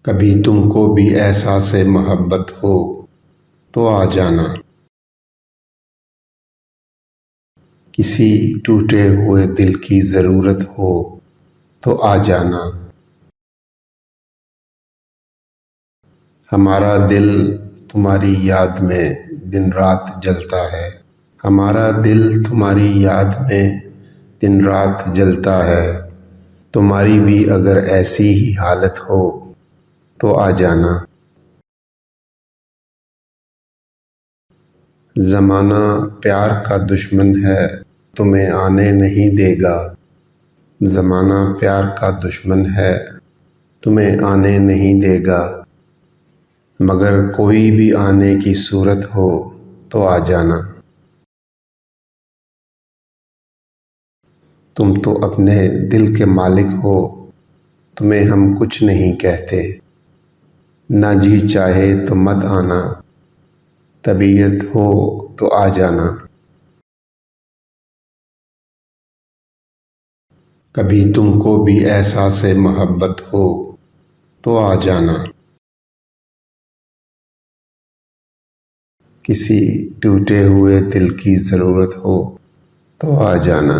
कभी तुमको भी एहसास मोहब्बत हो तो आ जाना। किसी टूटे हुए दिल की ज़रूरत हो तो आ जाना। हमारा दिल तुम्हारी याद में दिन रात जलता है। हमारा दिल तुम्हारी याद में दिन रात जलता है। तुम्हारी भी अगर ऐसी ही हालत हो तो आ जाना। ज़माना प्यार का दुश्मन है, तुम्हें आने नहीं देगा। ज़माना प्यार का दुश्मन है, तुम्हें आने नहीं देगा। मगर कोई भी आने की सूरत हो तो आ जाना। तुम तो अपने दिल के मालिक हो, तुम्हें हम कुछ नहीं कहते। ना जी चाहे तो मत आना, तबीयत हो तो आ जाना। कभी तुमको भी एहसास मोहब्बत हो तो आ जाना। किसी टूटे हुए दिल की ज़रूरत हो तो आ जाना।